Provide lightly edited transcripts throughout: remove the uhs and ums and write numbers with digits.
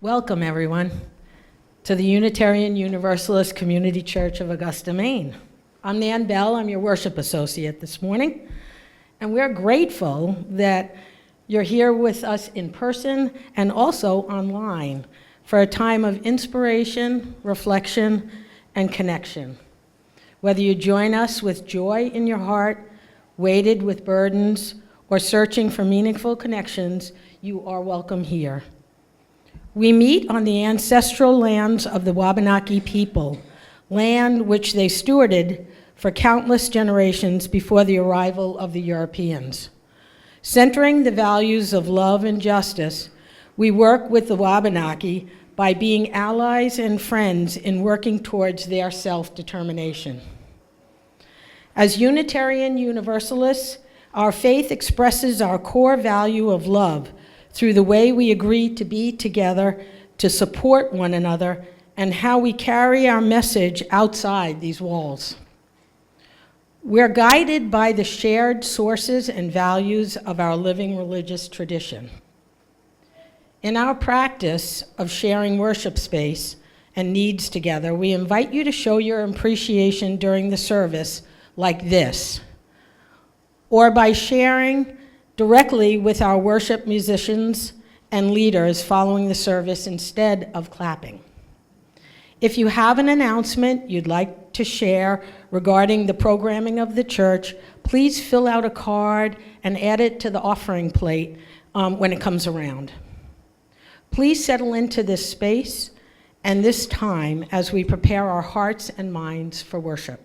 Welcome, everyone, to the Unitarian Universalist Community Church of Augusta, Maine. I'm Nan Bell. I'm your worship associate this morning, and we're grateful that you're here with us in person and also online for a time of inspiration, reflection, and connection. Whether you join us with joy in your heart, weighted with burdens, or searching for meaningful connections, you are welcome here. We meet on the ancestral lands of the Wabanaki people, land which they stewarded for countless generations before the arrival of the Europeans. Centering the values of love and justice, we work with the Wabanaki by being allies and friends in working towards their self-determination. As Unitarian Universalists, our faith expresses our core value of love through the way we agree to be together, to support one another, and how we carry our message outside these walls. We're guided by the shared sources and values of our living religious tradition. In our practice of sharing worship space and needs together, we invite you to show your appreciation during the service like this, or by sharing directly with our worship musicians and leaders following the service instead of clapping. If you have an announcement you'd like to share regarding the programming of the church, please fill out a card and add it to the offering plate when it comes around. Please settle into this space and this time as we prepare our hearts and minds for worship.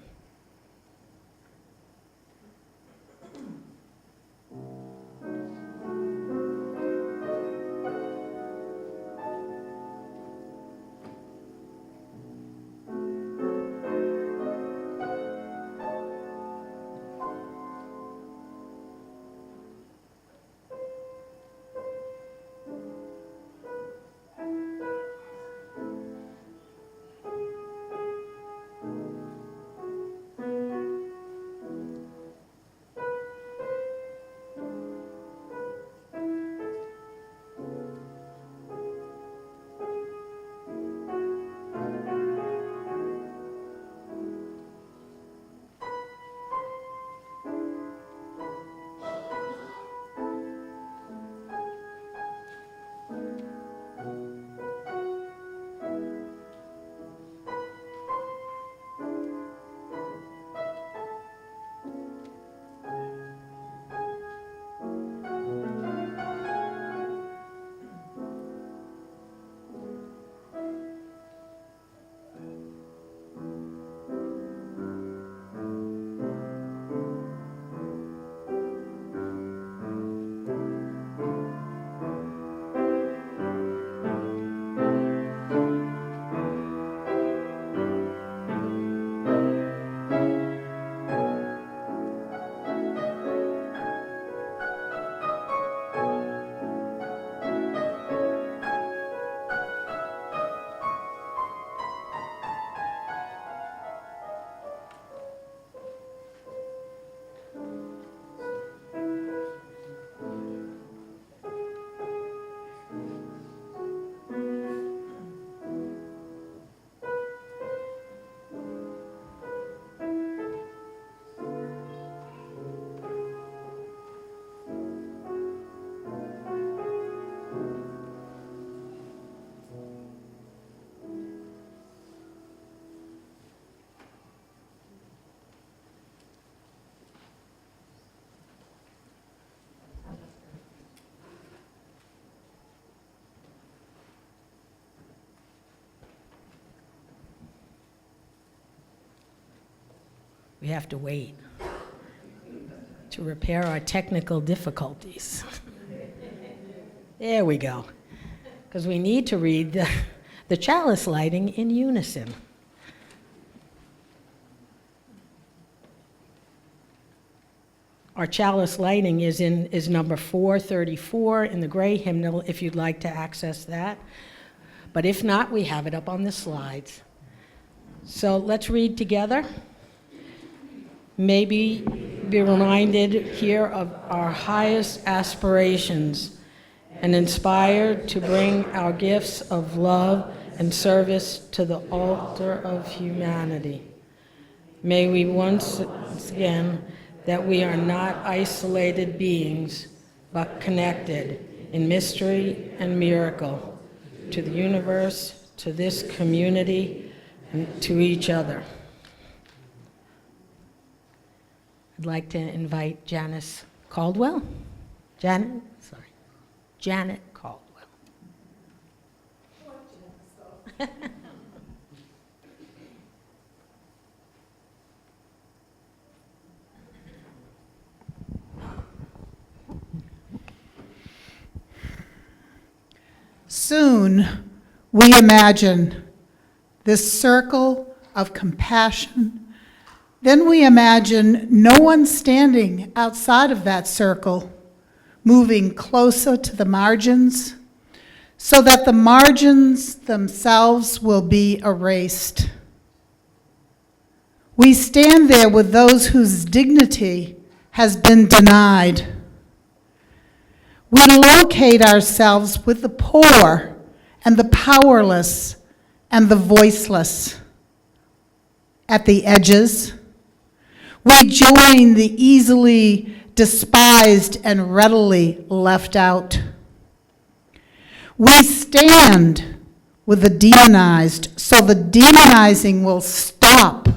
We have to wait to repair our technical difficulties. There we go. Because we need to read the chalice lighting in unison. Our chalice lighting is number 434 in the gray hymnal if you'd like to access that. But if not, we have it up on the slides. So let's read together. Maybe be reminded here of our highest aspirations and inspired to bring our gifts of love and service to the altar of humanity. May we once again that we are not isolated beings, but connected in mystery and miracle to the universe, to this community, and to each other. I'd like to invite Janet Caldwell. Janet Caldwell. Soon, we imagine this circle of compassion. Then we imagine no one standing outside of that circle, moving closer to the margins, so that the margins themselves will be erased. We stand there with those whose dignity has been denied. We locate ourselves with the poor and the powerless and the voiceless. At the edges, we join the easily despised and readily left out. We stand with the demonized so the demonizing will stop.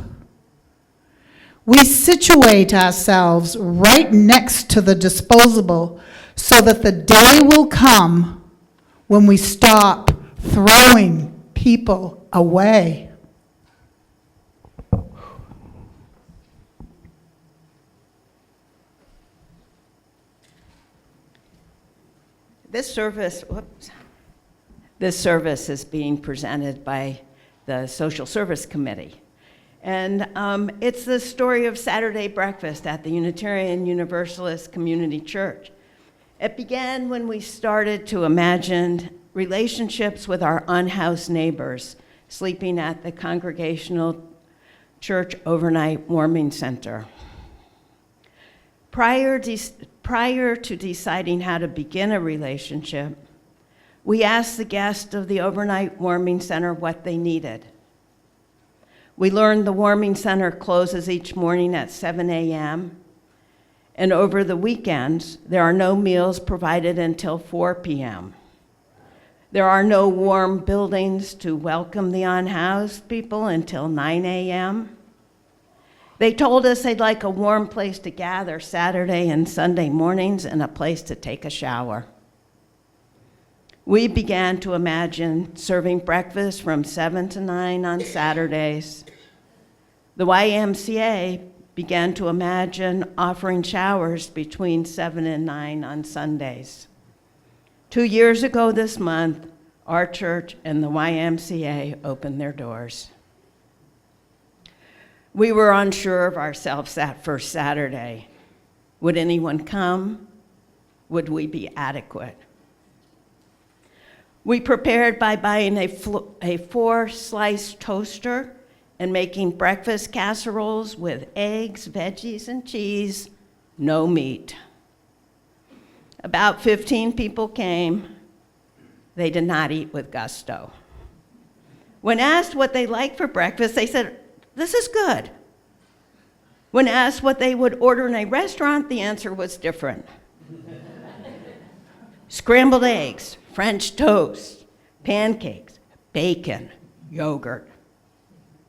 We situate ourselves right next to the disposable so that the day will come when we stop throwing people away. This service is being presented by the Social Service Committee. And it's the story of Saturday breakfast at the Unitarian Universalist Community Church. It began when we started to imagine relationships with our unhoused neighbors sleeping at the Congregational Church Overnight Warming Center. Prior to deciding how to begin a relationship, we asked the guests of the Overnight Warming Center what they needed. We learned the warming center closes each morning at 7 a.m., and over the weekends, there are no meals provided until 4 p.m. There are no warm buildings to welcome the unhoused people until 9 a.m. They told us they'd like a warm place to gather Saturday and Sunday mornings and a place to take a shower. We began to imagine serving breakfast from 7 to 9 on Saturdays. The YMCA began to imagine offering showers between 7 and 9 on Sundays. 2 years ago this month, our church and the YMCA opened their doors. We were unsure of ourselves that first Saturday. Would anyone come? Would we be adequate? We prepared by buying a 4-slice toaster and making breakfast casseroles with eggs, veggies, and cheese, no meat. About 15 people came. They did not eat with gusto. When asked what they liked for breakfast, they said, "This is good." When asked what they would order in a restaurant, the answer was different. Scrambled eggs, French toast, pancakes, bacon, yogurt.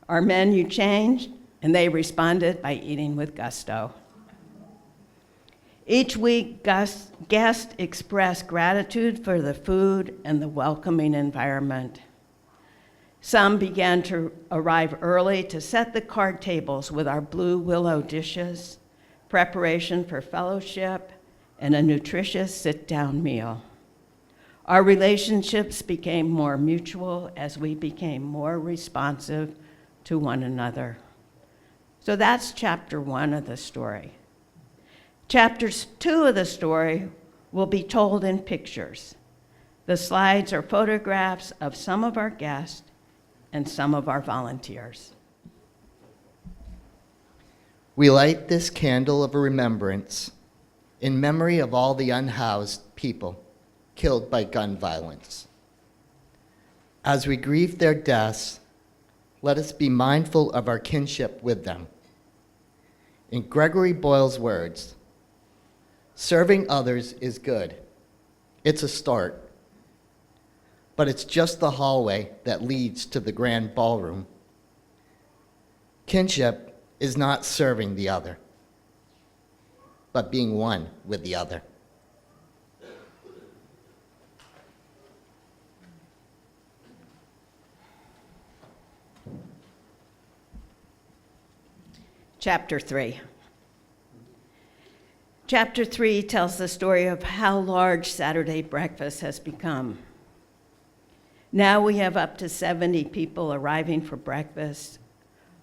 Our menu changed, and they responded by eating with gusto. Each week, guests expressed gratitude for the food and the welcoming environment. Some began to arrive early to set the card tables with our blue willow dishes, preparation for fellowship, and a nutritious sit-down meal. Our relationships became more mutual as we became more responsive to one another. So that's chapter 1 of the story. Chapters 2 of the story will be told in pictures. The slides are photographs of some of our guests and some of our volunteers. We light this candle of remembrance in memory of all the unhoused people killed by gun violence. As we grieve their deaths, let us be mindful of our kinship with them. In Gregory Boyle's words, serving others is good. It's a start, but it's just the hallway that leads to the grand ballroom. Kinship is not serving the other, but being one with the other. Chapter 3. Chapter 3 tells the story of how large Saturday breakfast has become. Now we have up to 70 people arriving for breakfast.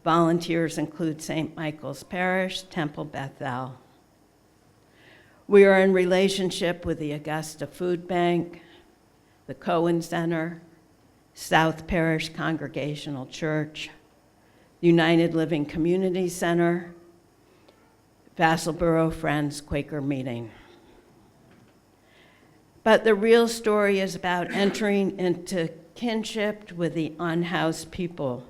Volunteers include St. Michael's Parish, Temple Bethel. We are in relationship with the Augusta Food Bank, the Cohen Center, South Parish Congregational Church, United Living Community Center, Vassalboro Friends Quaker Meeting. But the real story is about entering into kinship with the unhoused people,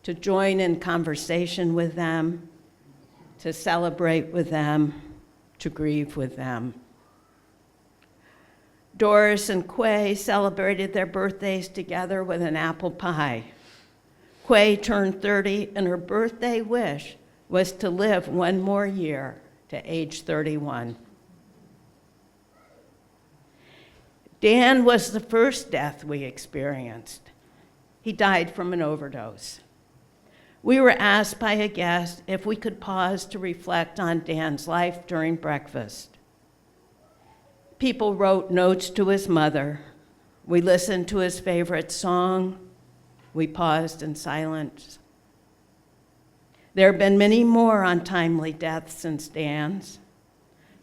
to join in conversation with them, to celebrate with them, to grieve with them. Doris and Quay celebrated their birthdays together with an apple pie. Quay turned 30, and her birthday wish was to live one more year to age 31. Dan was the first death we experienced. He died from an overdose. We were asked by a guest if we could pause to reflect on Dan's life during breakfast. People wrote notes to his mother. We listened to his favorite song. We paused in silence. There have been many more untimely deaths since Dan's.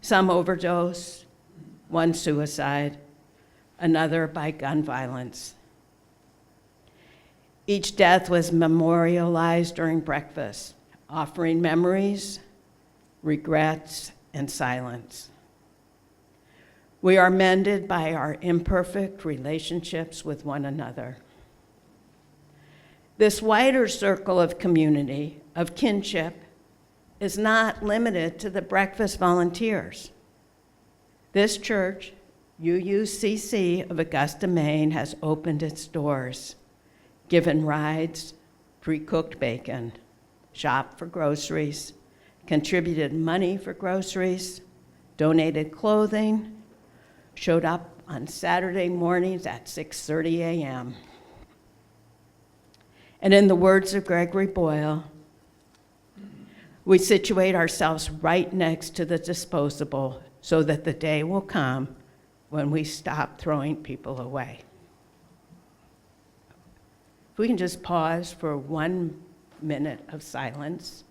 Some overdose, one suicide, another by gun violence. Each death was memorialized during breakfast, offering memories, regrets, and silence. We are mended by our imperfect relationships with one another. This wider circle of community, of kinship, is not limited to the breakfast volunteers. This church, UUCC of Augusta, Maine, has opened its doors, given rides, pre-cooked bacon, shopped for groceries, contributed money for groceries, donated clothing, showed up on Saturday mornings at 6:30 a.m. And in the words of Gregory Boyle, we situate ourselves right next to the disposable so that the day will come when we stop throwing people away. If we can just pause for 1 minute of silence.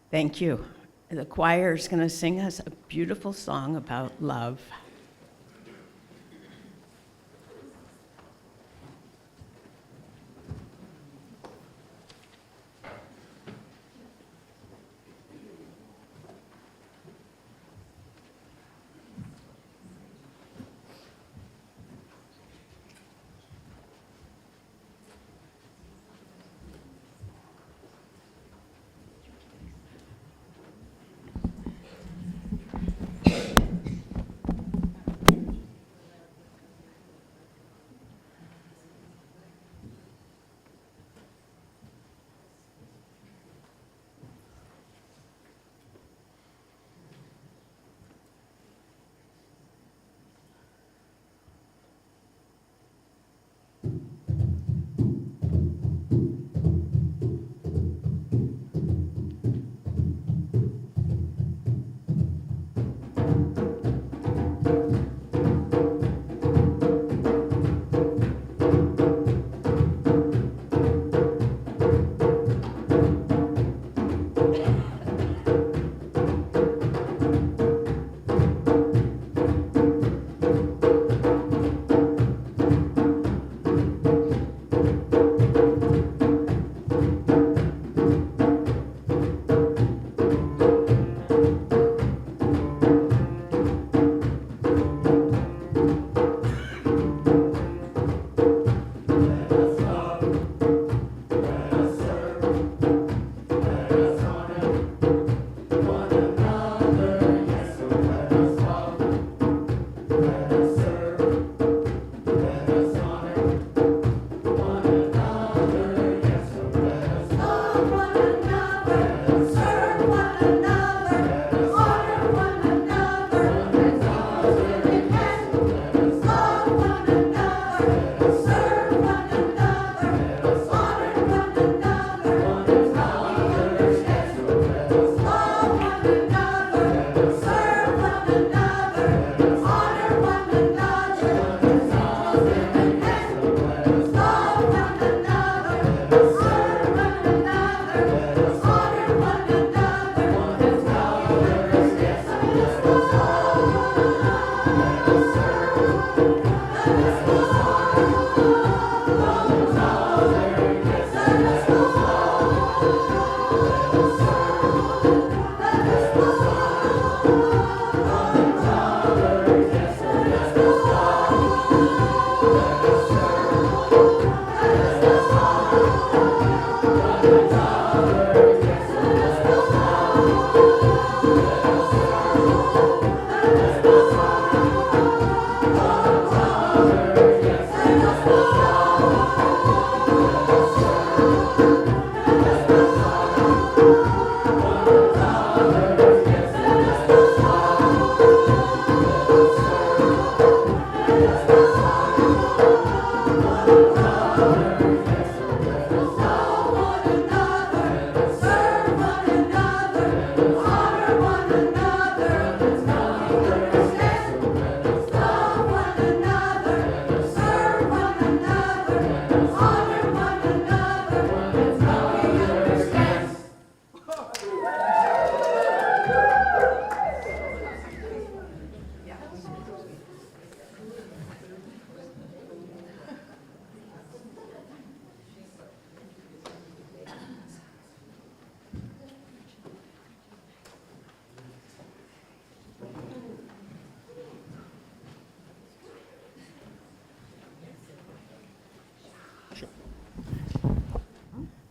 Thank you. The choir is going to sing us a beautiful song about love.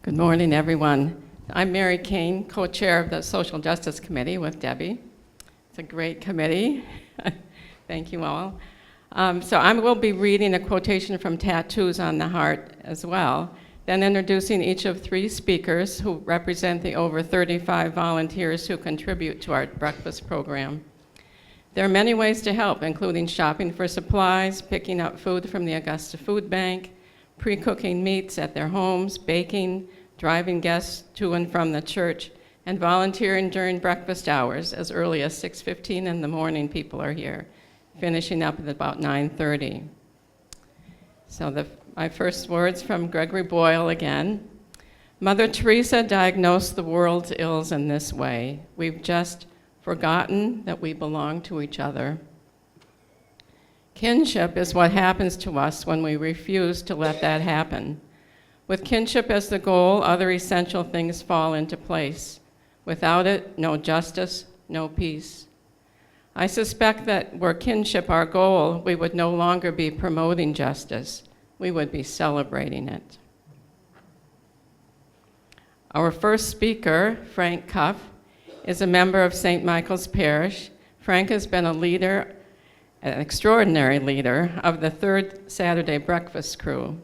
Good morning, everyone. I'm Mary Kane, co-chair of the Social Justice Committee with Debbie. It's a great committee. Thank you all. So I will be reading a quotation from Tattoos on the Heart as well, then introducing each of three speakers who represent the over 35 volunteers who contribute to our breakfast program. There are many ways to help, including shopping for supplies, picking up food from the Augusta Food Bank, pre-cooking meats at their homes, baking, driving guests to and from the church, and volunteering during breakfast hours as early as 6:15 in the morning. People are here, finishing up at about 9:30. So my first words from Gregory Boyle again. Mother Teresa diagnosed the world's ills in this way. We've just forgotten that we belong to each other. Kinship is what happens to us when we refuse to let that happen. With kinship as the goal, other essential things fall into place. Without it, no justice, no peace. I suspect that were kinship our goal, we would no longer be promoting justice. We would be celebrating it. Our first speaker, Frank Cuff, is a member of St. Michael's Parish. Frank has been a leader, an extraordinary leader, of the Third Saturday Breakfast Crew.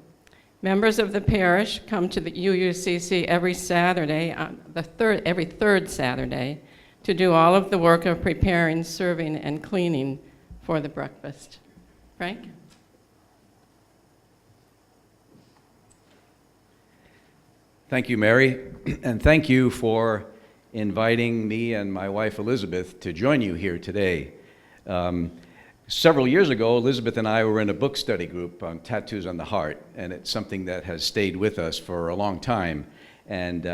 Members of the parish come to the UUCC every Saturday, every third Saturday, to do all of the work of preparing, serving, and cleaning for the breakfast. Frank? Thank you, Mary, and thank you for inviting me and my wife Elizabeth to join you here today. Several years ago, Elizabeth and I were in a book study group on Tattoos on the Heart, and it's something that has stayed with us for a long time. And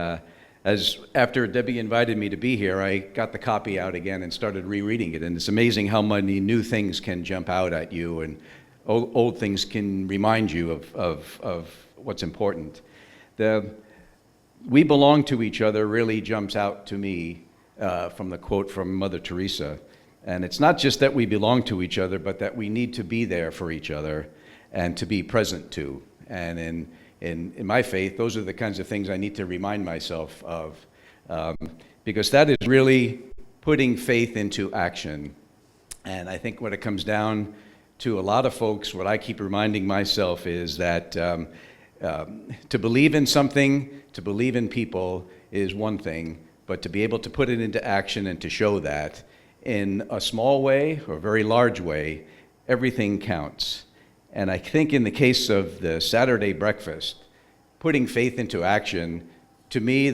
after Debbie invited me to be here, I got the copy out again and started rereading it. And it's amazing how many new things can jump out at you, and old things can remind you of what's important. We belong to each other really jumps out to me from the quote from Mother Teresa. And it's not just that we belong to each other, but that we need to be there for each other and to be present to. And in my faith, those are the kinds of things I need to remind myself of, because that is really putting faith into action. And I think what it comes down to a lot of folks, what I keep reminding myself is that to believe in something, to believe in people is one thing, but to be able to put it into action and to show that in a small way or a very large way, everything counts. And I think in the case of the Saturday breakfast, putting faith into action, to me,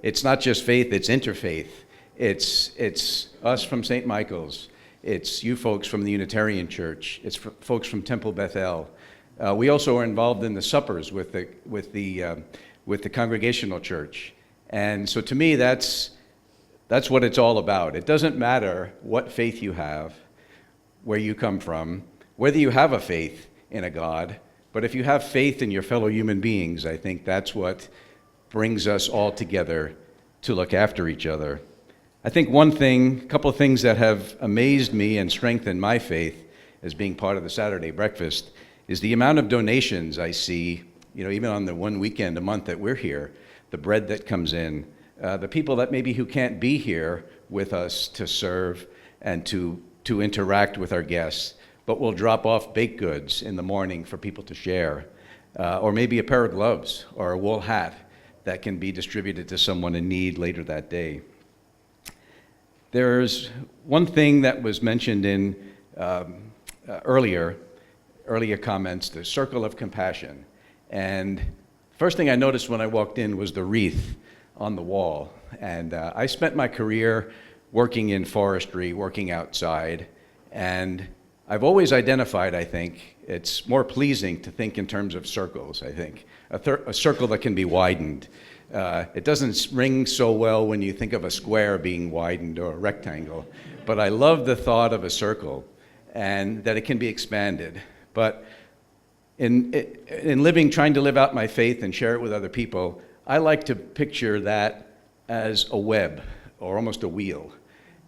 it's not just faith, it's interfaith. It's us from St. Michael's. It's you folks from the Unitarian Church. It's folks from Temple Bethel. We also are involved in the suppers with the Congregational Church. And so to me, that's what it's all about. It doesn't matter what faith you have, where you come from, whether you have a faith in a God, but if you have faith in your fellow human beings, I think that's what brings us all together to look after each other. I think a couple of things that have amazed me and strengthened my faith as being part of the Saturday breakfast is the amount of donations I see, even on the one weekend a month that we're here, the bread that comes in, the people that maybe who can't be here with us to serve and to interact with our guests, but will drop off baked goods in the morning for people to share, or maybe a pair of gloves or a wool hat that can be distributed to someone in need later that day. There's one thing that was mentioned in earlier comments, the circle of compassion. And first thing I noticed when I walked in was the wreath on the wall. And I spent my career working in forestry, working outside, and I've always identified, I think, it's more pleasing to think in terms of circles, I think. A circle that can be widened. It doesn't ring so well when you think of a square being widened or a rectangle, but I love the thought of a circle and that it can be expanded. But in trying to live out my faith and share it with other people, I like to picture that as a web or almost a wheel.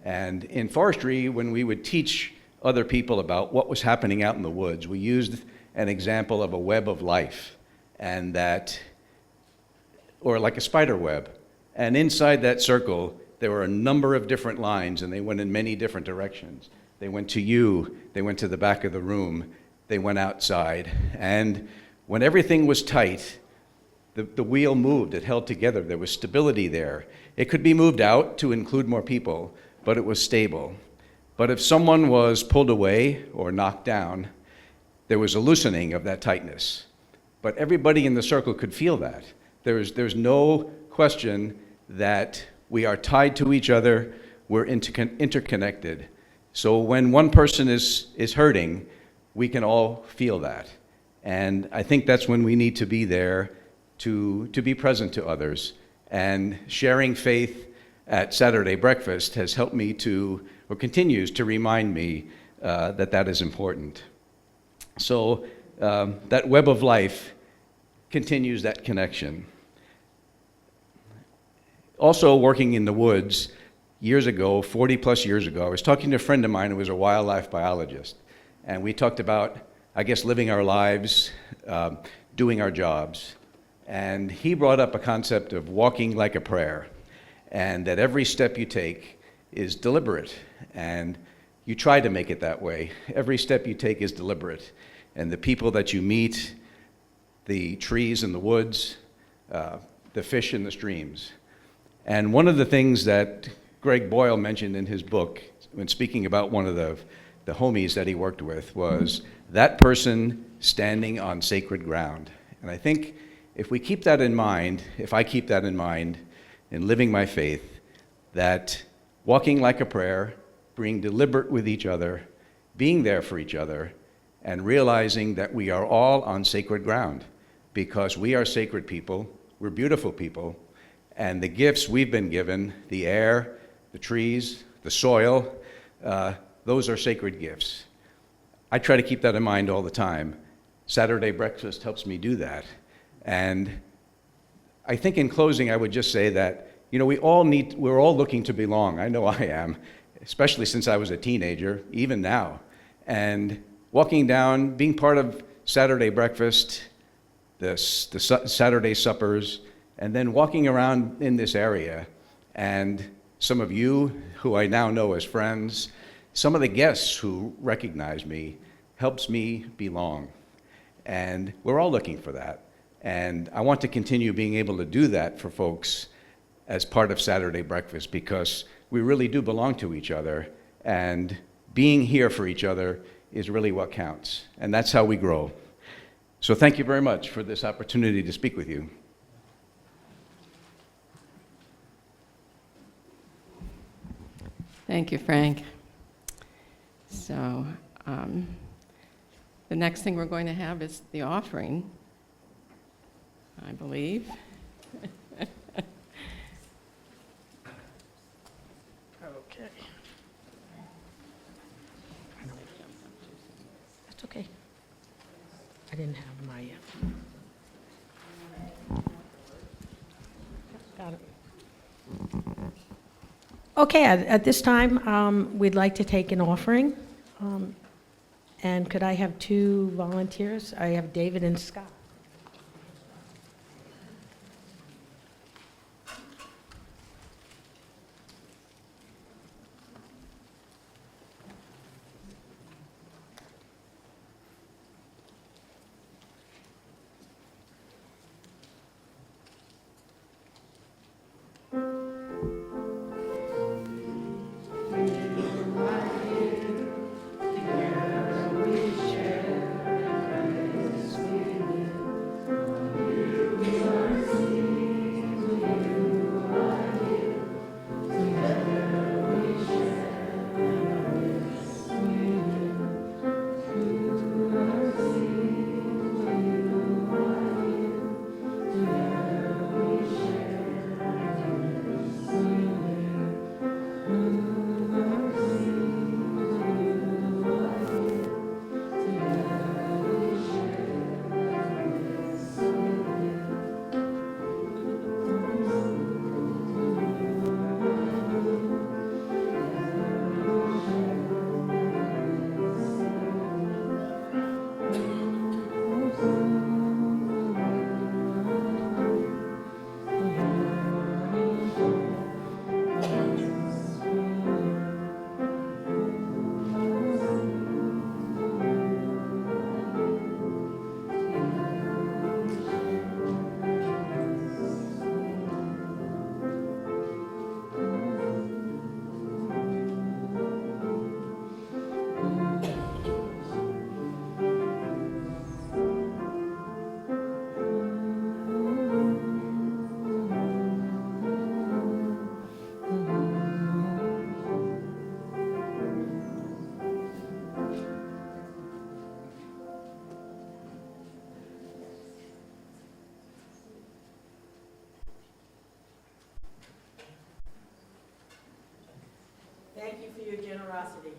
And in forestry, when we would teach other people about what was happening out in the woods, we used an example of a web of life, and that, or like a spider web. And inside that circle, there were a number of different lines, and they went in many different directions. They went to you, they went to the back of the room, they went outside. And when everything was tight, the wheel moved, it held together, there was stability there. It could be moved out to include more people, but it was stable. But if someone was pulled away or knocked down, there was a loosening of that tightness. But everybody in the circle could feel that. There's no question that we are tied to each other, we're interconnected. So when one person is hurting, we can all feel that. And I think that's when we need to be there to be present to others. And sharing faith at Saturday breakfast has helped me or continues to remind me that is important. So that web of life continues that connection. Also working in the woods, years ago, 40 plus years ago, I was talking to a friend of mine who was a wildlife biologist. And we talked about, I guess, living our lives, doing our jobs. And he brought up a concept of walking like a prayer, and that every step you take is deliberate, and you try to make it that way. Every step you take is deliberate, and the people that you meet, the trees in the woods, the fish in the streams. And one of the things that Greg Boyle mentioned in his book, when speaking about one of the homies that he worked with, was that person standing on sacred ground. And I think if we keep that in mind, if I keep that in mind in living my faith, that walking like a prayer, being deliberate with each other, being there for each other, and realizing that we are all on sacred ground, because we are sacred people, we're beautiful people, and the gifts we've been given, the air, the trees, the soil, those are sacred gifts. I try to keep that in mind all the time. Saturday breakfast helps me do that. And I think in closing, I would just say that, we're all looking to belong. I know I am, especially since I was a teenager, even now. And walking down, being part of Saturday breakfast, the Saturday suppers, and then walking around in this area, and some of you who I now know as friends, some of the guests who recognize me, helps me belong. And we're all looking for that. And I want to continue being able to do that for folks as part of Saturday breakfast, because we really do belong to each other, and being here for each other is really what counts. And that's how we grow. So thank you very much for this opportunity to speak with you. Thank you, Frank. So the next thing we're going to have is the offering, I believe. Okay. That's okay. I didn't have my... Got it. Okay, at this time, we'd like to take an offering. And could I have 2 volunteers? I have David and Scott. Thank you for your generosity.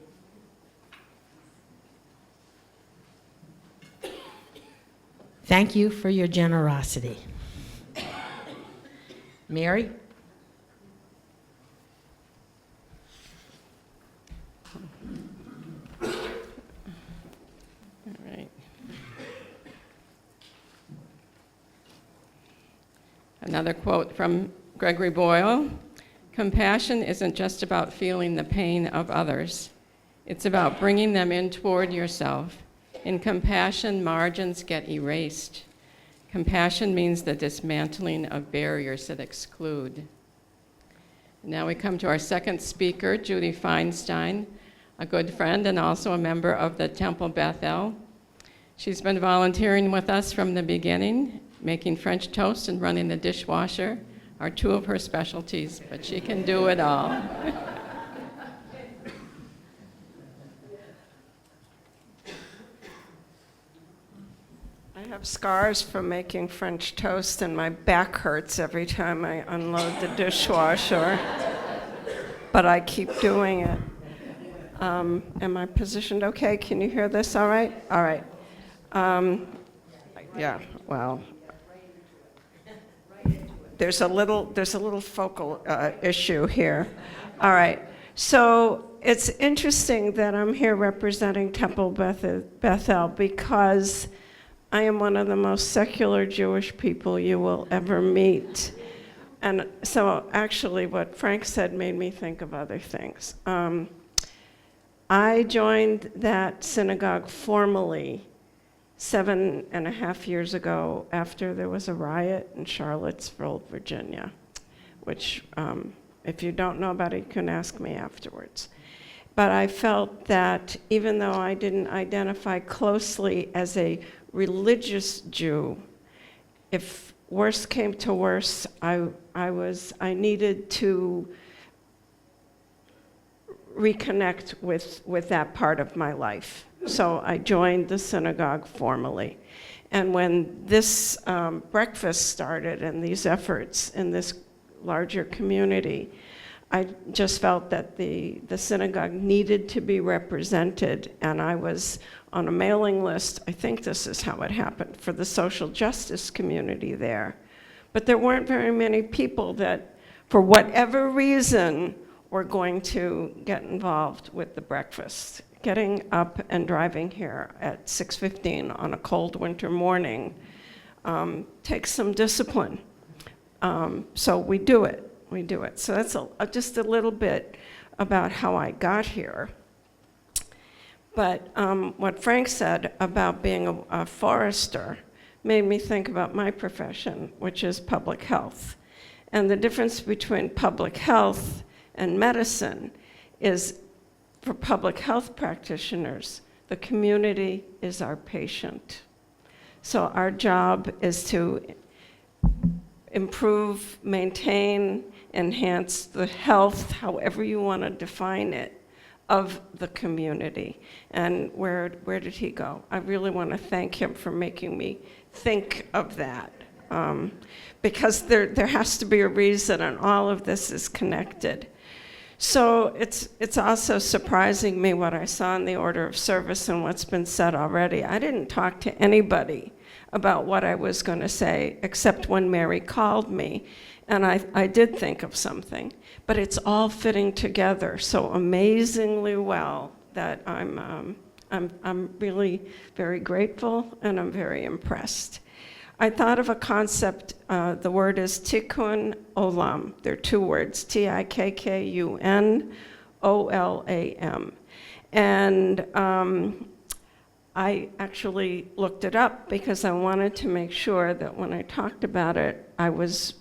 Thank you for your generosity. Mary? All right. Another quote from Gregory Boyle. Compassion isn't just about feeling the pain of others. It's about bringing them in toward yourself. In compassion, margins get erased. Compassion means the dismantling of barriers that exclude. Now we come to our second speaker, Judy Feinstein, a good friend and also a member of the Temple Bethel. She's been volunteering with us from the beginning. Making French toast and running the dishwasher are 2 of her specialties, but she can do it all. I have scars from making French toast, and my back hurts every time I unload the dishwasher. But I keep doing it. Am I positioned okay? Can you hear this all right? All right. Yeah, well, there's a little focal issue here. All right. So it's interesting that I'm here representing Temple Bethel because I am one of the most secular Jewish people you will ever meet. And so actually what Frank said made me think of other things. I joined that synagogue formally 7.5 years ago after there was a riot in Charlottesville, Virginia, which if you don't know about it, you can ask me afterwards. But I felt that even though I didn't identify closely as a religious Jew, if worse came to worse, I needed to reconnect with that part of my life. So I joined the synagogue formally. And when this breakfast started and these efforts in this larger community, I just felt that the synagogue needed to be represented, and I was on a mailing list. I think this is how it happened, for the social justice community there. But there weren't very many people that, for whatever reason, were going to get involved with the breakfast getting up and driving here at 6:15 on a cold winter morning takes some discipline. So we do it. So that's just a little bit about how I got here. But what Frank said about being a forester made me think about my profession, which is public health. And the difference between public health and medicine is, for public health practitioners, the community is our patient. So our job is to improve, maintain, enhance the health, however you want to define it, of the community. And where did he go? I really want to thank him for making me think of that. Because there has to be a reason, and all of this is connected. So it's also surprising me what I saw in the order of service and what's been said already. I didn't talk to anybody about what I was going to say, except when Mary called me, and I did think of something. But it's all fitting together so amazingly well that I'm really very grateful, and I'm very impressed. I thought of a concept, the word is tikkun olam. They're two words, T-I-K-K-U-N-O-L-A-M. And I actually looked it up because I wanted to make sure that when I talked about it, it's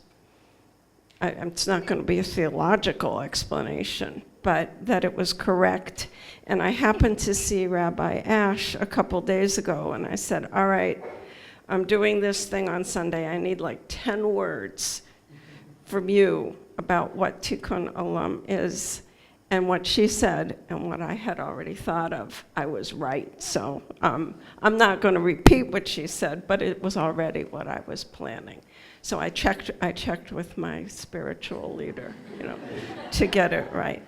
not going to be a theological explanation, but that it was correct. And I happened to see Rabbi Ash a couple days ago, and I said, all right, I'm doing this thing on Sunday. I need like 10 words from you about what tikkun olam is. And what she said and what I had already thought of, I was right. So I'm not going to repeat what she said, but it was already what I was planning. So I checked with my spiritual leader, to get it right.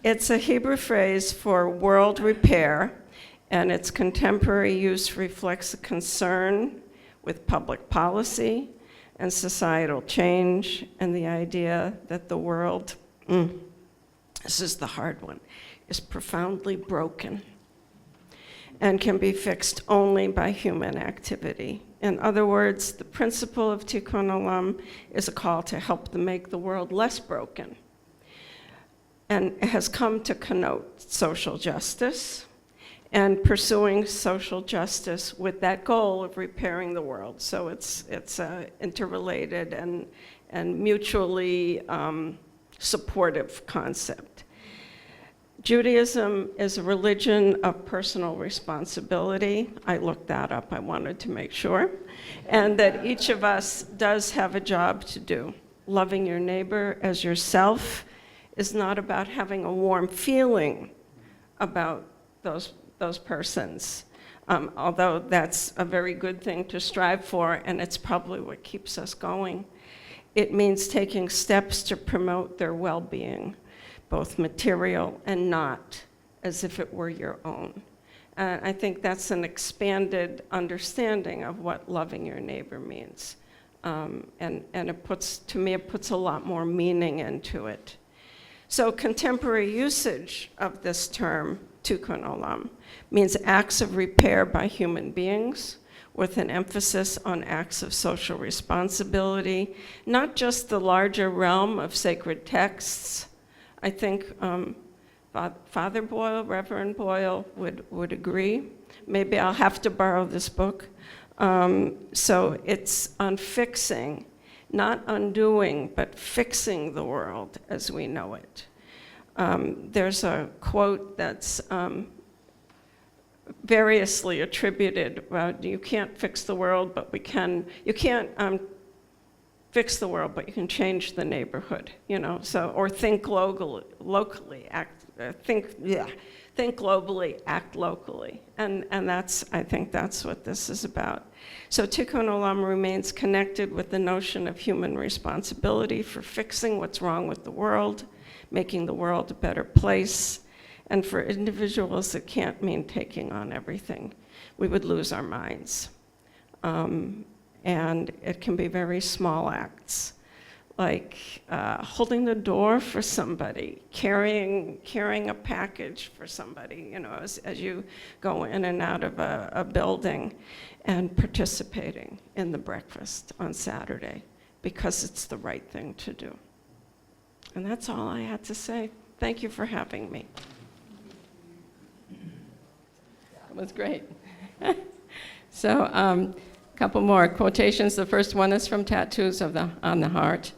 It's a Hebrew phrase for world repair, and its contemporary use reflects a concern with public policy and societal change, and the idea that the world, this is the hard one, is profoundly broken and can be fixed only by human activity. In other words, the principle of tikkun olam is a call to help make the world less broken, and it has come to connote social justice and pursuing social justice with that goal of repairing the world. So it's interrelated and mutually supportive concept. Judaism is a religion of personal responsibility. I looked that up, I wanted to make sure. And that each of us does have a job to do. Loving your neighbor as yourself is not about having a warm feeling about those persons, although that's a very good thing to strive for, and it's probably what keeps us going. It means taking steps to promote their well-being, both material and not, as if it were your own. I think that's an expanded understanding of what loving your neighbor means. And it puts a lot more meaning into it. So contemporary usage of this term, tikkun olam, means acts of repair by human beings, with an emphasis on acts of social responsibility, not just the larger realm of sacred texts. I think Father Boyle, Reverend Boyle would agree. Maybe I'll have to borrow this book. So it's on fixing, not undoing, but fixing the world as we know it. There's a quote that's variously attributed. You can't fix the world, but you can't fix the world, but you can change the neighborhood, so, or think locally, think globally, act locally. And I think that's what this is about. So tikkun olam remains connected with the notion of human responsibility for fixing what's wrong with the world, making the world a better place. And for individuals, it can't mean taking on everything. We would lose our minds. And it can be very small acts, like holding the door for somebody, carrying a package for somebody, you know, as you go in and out of a building, and participating in the breakfast on Saturday because it's the right thing to do. And that's all I had to say. Thank you for having me. That was great. So, a couple more quotations. The first one is from Tattoos on the Heart.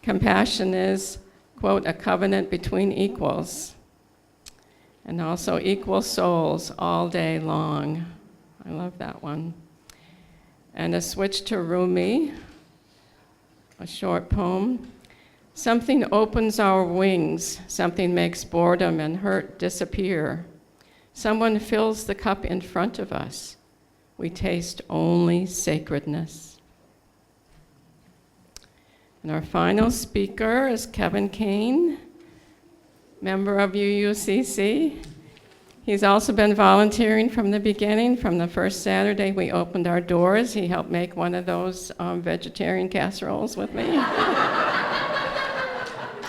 Compassion is, quote, a covenant between equals, and also equal souls all day long. I love that one. And a switch to Rumi, a short poem. Something opens our wings, something makes boredom and hurt disappear. Someone fills the cup in front of us. We taste only sacredness. And our final speaker is Kevin Kane, member of UUCC. He's also been volunteering from the beginning. From the first Saturday we opened our doors, he helped make one of those vegetarian casseroles with me.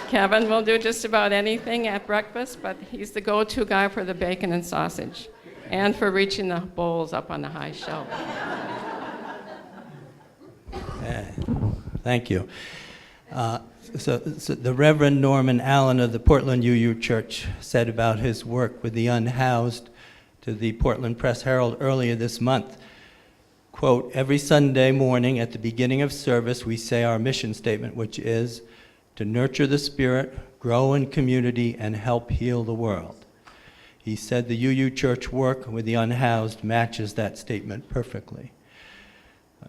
Kevin will do just about anything at breakfast, but he's the go-to guy for the bacon and sausage and for reaching the bowls up on the high shelf. Thank you. So the Reverend Norman Allen of the Portland UU Church said about his work with the unhoused to the Portland Press Herald earlier this month, quote, every Sunday morning at the beginning of service we say our mission statement, which is to nurture the spirit, grow in community, and help heal the world. He said the UU Church work with the unhoused matches that statement perfectly.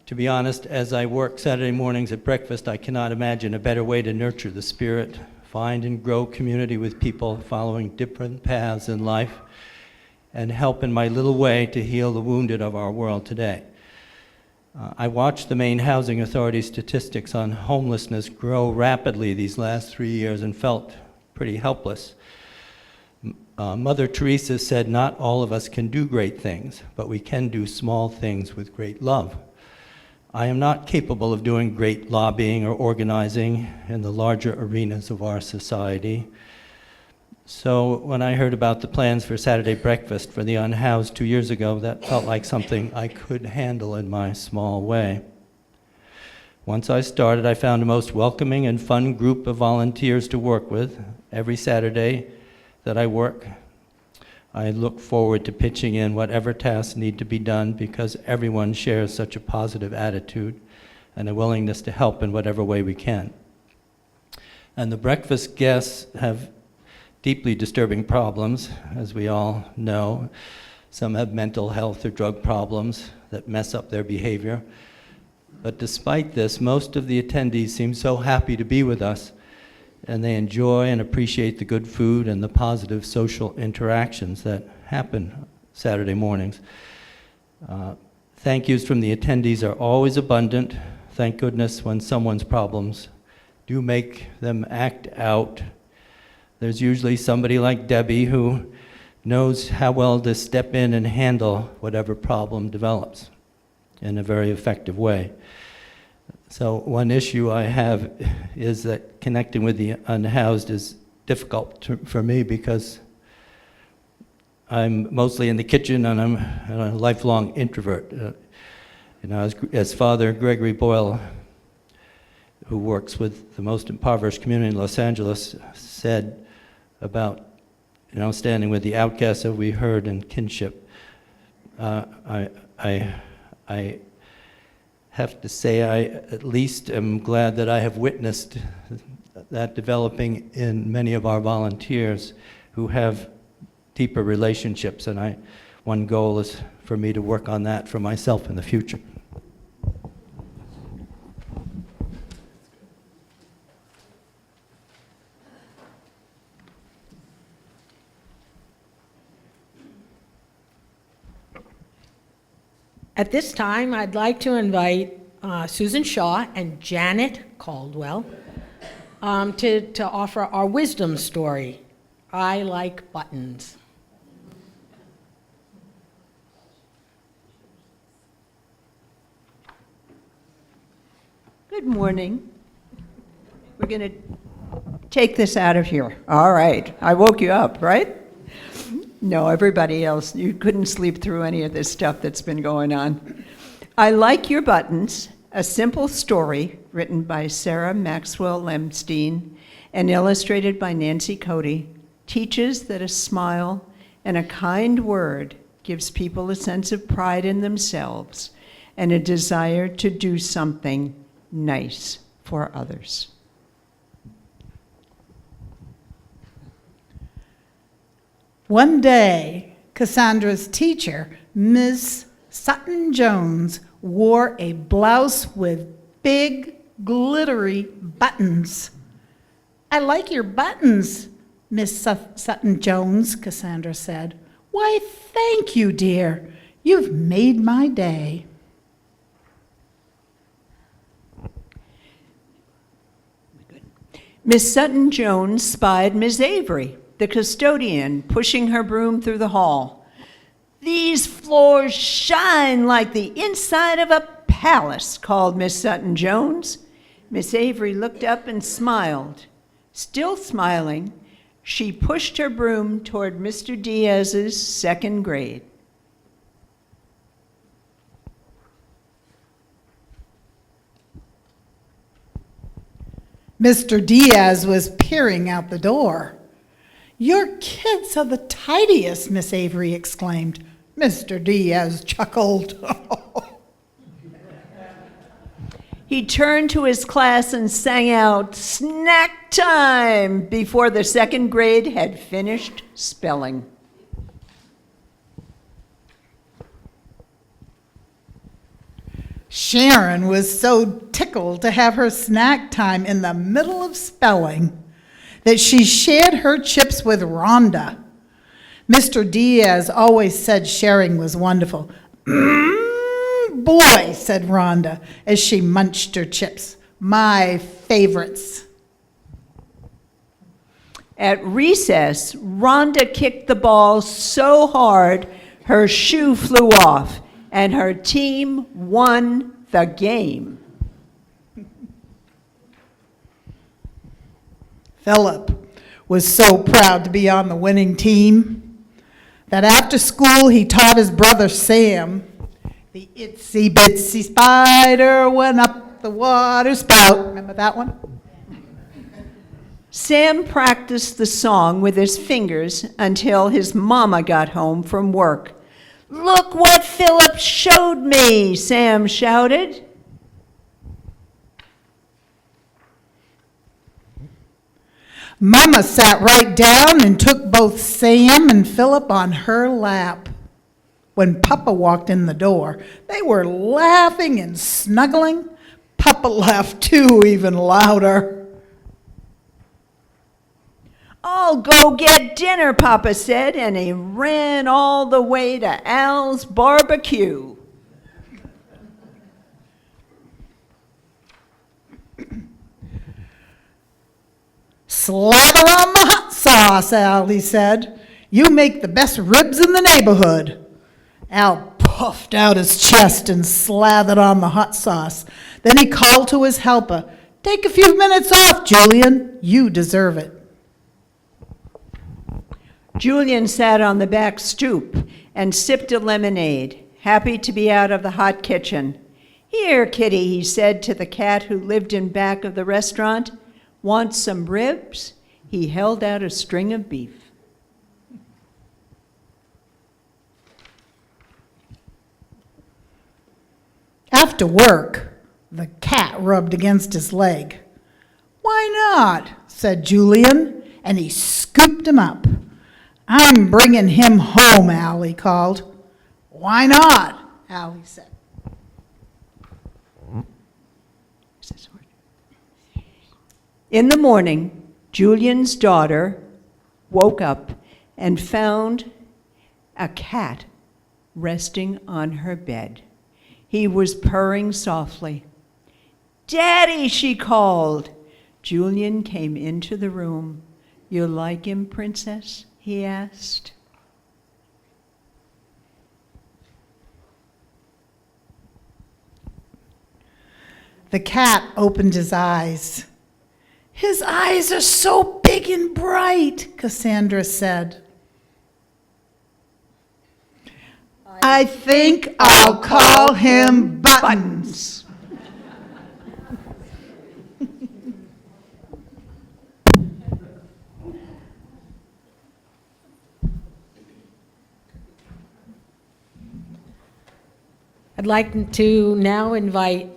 To be honest, as I work Saturday mornings at breakfast, I cannot imagine a better way to nurture the spirit, find and grow community with people following different paths in life, and help in my little way to heal the wounded of our world today. I watched the Maine Housing Authority statistics on homelessness grow rapidly these last 3 years and felt pretty helpless. Mother Teresa said, not all of us can do great things, but we can do small things with great love. I am not capable of doing great lobbying or organizing in the larger arenas of our society. So when I heard about the plans for Saturday breakfast for the unhoused 2 years ago, that felt like something I could handle in my small way. Once I started, I found a most welcoming and fun group of volunteers to work with. Every Saturday that I work, I look forward to pitching in whatever tasks need to be done because everyone shares such a positive attitude and a willingness to help in whatever way we can. And the breakfast guests have deeply disturbing problems, as we all know. Some have mental health or drug problems that mess up their behavior. But despite this, most of the attendees seem so happy to be with us, and they enjoy and appreciate the good food and the positive social interactions that happen Saturday mornings. Thank yous from the attendees are always abundant. Thank goodness when someone's problems do make them act out. There's usually somebody like Debbie who knows how well to step in and handle whatever problem develops in a very effective way. So one issue I have is that connecting with the unhoused is difficult for me because I'm mostly in the kitchen and I'm a lifelong introvert. As Father Gregory Boyle, who works with the most impoverished community in Los Angeles, said about standing with the outcasts that we heard in Kinship. I have to say I at least am glad that I have witnessed that developing in many of our volunteers who have deeper relationships, and one goal is for me to work on that for myself in the future. At this time, I'd like to invite Susan Shaw and Janet Caldwell to offer our wisdom story, I Like Buttons. Good morning. We're going to take this out of here. All right. I woke you up, right? No, everybody else, you couldn't sleep through any of this stuff that's been going on. I Like Your Buttons, a simple story written by Sarah Maxwell Lemstein and illustrated by Nancy Cody, teaches that a smile and a kind word gives people a sense of pride in themselves and a desire to do something nice for others. One day, Cassandra's teacher, Ms. Sutton Jones, wore a blouse with big, glittery buttons. "I like your buttons, Miss Sutton Jones," Cassandra said. "Why, thank you, dear. You've made my day." Miss Sutton Jones spied Miss Avery, the custodian, pushing her broom through the hall. "These floors shine like the inside of a palace," called Miss Sutton Jones. Miss Avery looked up and smiled. Still smiling, she pushed her broom toward Mr. Diaz's second grade. Mr. Diaz was peering out the door. "Your kids are the tidiest," Miss Avery exclaimed. Mr. Diaz chuckled. He turned to his class and sang out, "Snack time," before the second grade had finished spelling. Sharon was so tickled to have her snack time in the middle of spelling that she shared her chips with Rhonda. Mr. Diaz always said sharing was wonderful. Boy, said Rhonda as she munched her chips. My favorites. At recess, Rhonda kicked the ball so hard her shoe flew off, and her team won the game. Philip was so proud to be on the winning team that after school he taught his brother Sam, "The itsy bitsy spider went up the water spout." Remember that one? Sam practiced the song with his fingers until his mama got home from work. "Look what Philip showed me," Sam shouted. Mama sat right down and took both Sam and Philip on her lap. When Papa walked in the door, they were laughing and snuggling. Papa laughed too, even louder. "I'll go get dinner," Papa said, and he ran all the way to Al's barbecue. "Slather on my hot sauce, Al," he said. "You make the best ribs in the neighborhood." Al puffed out his chest and slathered on the hot sauce. Then he called to his helper, "Take a few minutes off, Julian. You deserve it." Julian sat on the back stoop and sipped a lemonade, happy to be out of the hot kitchen. "Here, kitty," he said to the cat who lived in back of the restaurant. "Want some ribs?" He held out a string of beef. After work, the cat rubbed against his leg. "Why not?" said Julian, and he scooped him up. "I'm bringing him home, Al," he called. "Why not?" Al said. In the morning, Julian's daughter woke up and found a cat resting on her bed. He was purring softly. "Daddy," she called. Julian came into the room. "You like him, Princess?" he asked. The cat opened his eyes. His eyes are so big and bright, Cassandra said. I think I'll call him Buttons. I'd like to now invite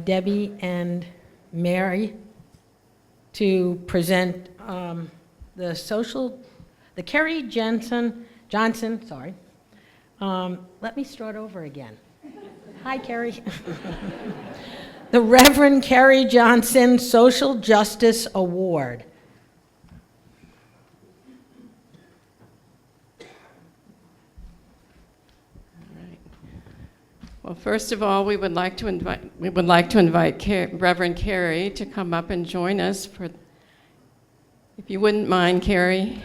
Debbie and Mary to present the Kerry Johnson, sorry. Let me start over again. Hi, Kerry. The Reverend Kerry Johnson Social Justice Award. Well, first of all, we would like to invite Reverend Carey to come up and join us for, if you wouldn't mind, Carey.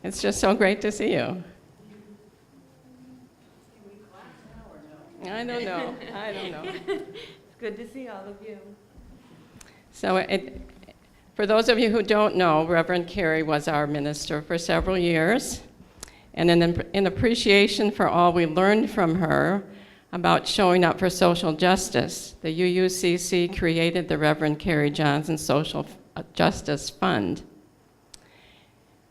It's just so great to see you. I don't know. It's good to see all of you. So for those of you who don't know, Reverend Carey was our minister for several years. And in appreciation for all we learned from her about showing up for social justice, the UUCC created the Reverend Carey Johnson Social Justice Fund.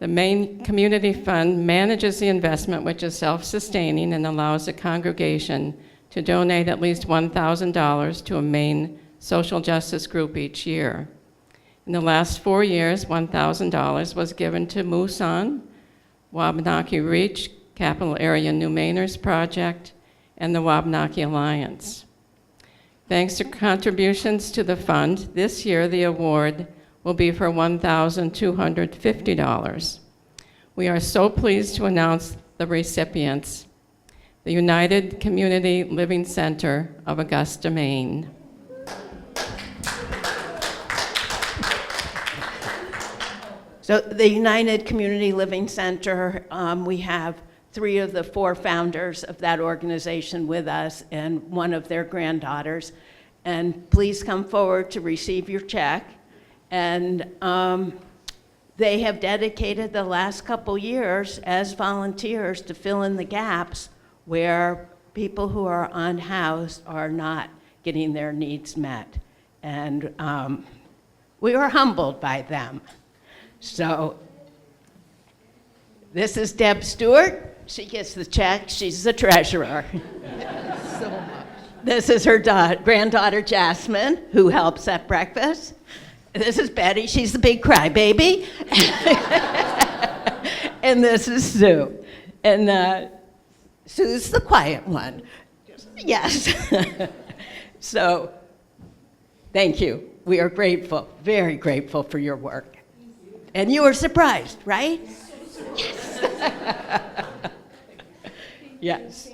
The main community fund manages the investment, which is self-sustaining and allows the congregation to donate at least $1,000 to a main social justice group each year. In the last 4 years, $1,000 was given to Mooson, Wabanaki Reach, Capital Area New Mainers Project, and the Wabanaki Alliance. Thanks to contributions to the fund, this year the award will be for $1,250. We are so pleased to announce the recipients, the United Community Living Center of Augusta, Maine. So the United Community Living Center, we have 3 of the 4 founders of that organization with us and one of their granddaughters. And please come forward to receive your check. And they have dedicated the last couple years as volunteers to fill in the gaps where people who are unhoused are not getting their needs met. And we were humbled by them. So this is Deb Stewart. She gets the check. She's the treasurer. So much. This is her granddaughter, Jasmine, who helps at breakfast. This is Betty. She's the big crybaby. And this is Sue. And Sue's the quiet one. Yes. So thank you. We are grateful, very grateful for your work. And you were surprised, right? Yes. Yes.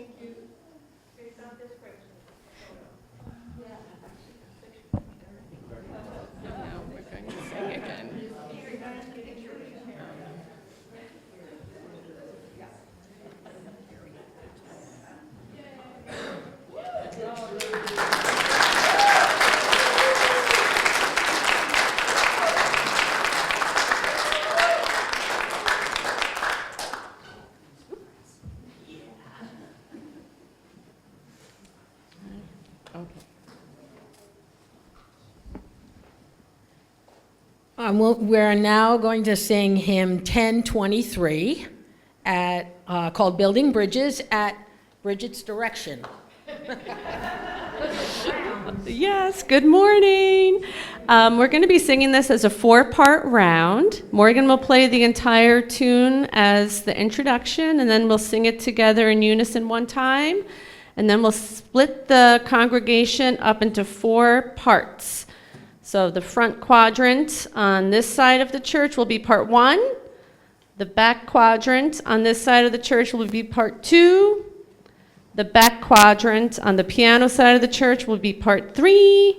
We're now going to sing hymn 1023 called Building Bridges at Bridget's direction. Yes, good morning. We're going to be singing this as a 4-part round. Morgan will play the entire tune as the introduction, and then we'll sing it together in unison one time. And then we'll split the congregation up into 4 parts. So the front quadrant on this side of the church will be part 1. The back quadrant on this side of the church will be part 2. The back quadrant on the piano side of the church will be part 3.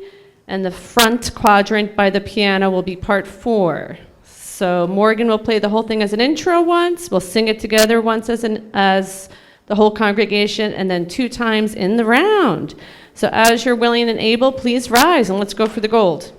And the front quadrant by the piano will be part 4. So Morgan will play the whole thing as an intro once. We'll sing it together once as the whole congregation, and then 2 times in the round. So as you're willing and able, please rise and let's go for the gold.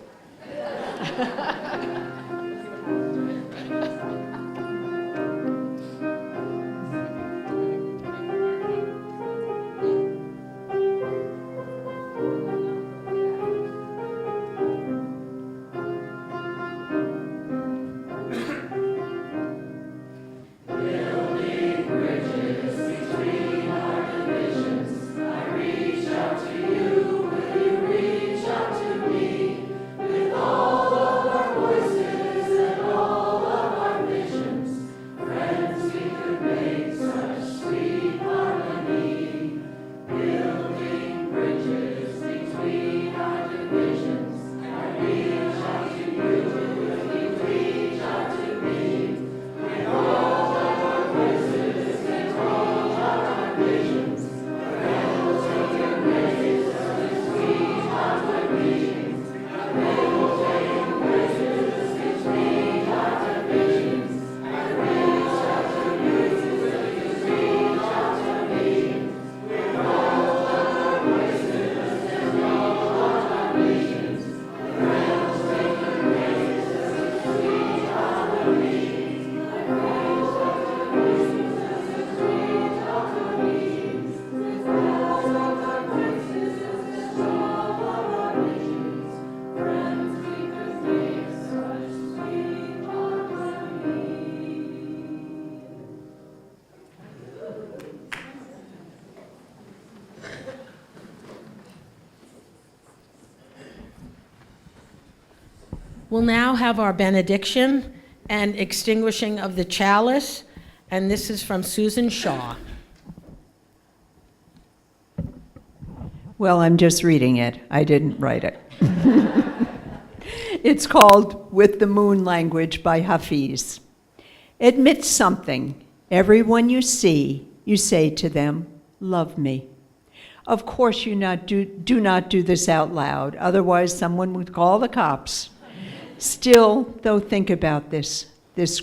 We'll now have our benediction and extinguishing of the chalice, and this is from Susan Shaw. Well, I'm just reading it. I didn't write it. It's called With the Moon Language by Hafiz. Admit something. Everyone you see, you say to them, love me. Of course, do not do this out loud, otherwise someone would call the cops. Still, though, think about this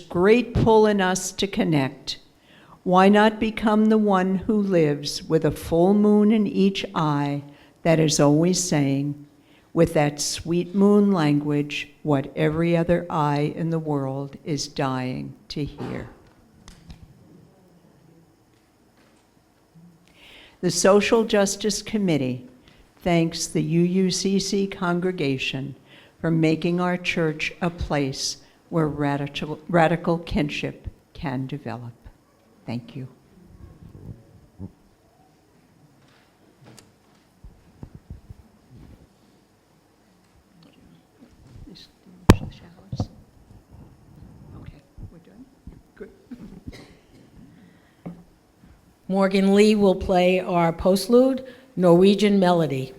great pull in us to connect. Why not become the one who lives with a full moon in each eye that is always saying, with that sweet moon language, what every other eye in the world is dying to hear. The Social Justice Committee thanks the UUCC congregation for making our church a place where radical kinship can develop. Thank you. Okay, we're done? Good. Morgan Lee will play our postlude, Norwegian Melody.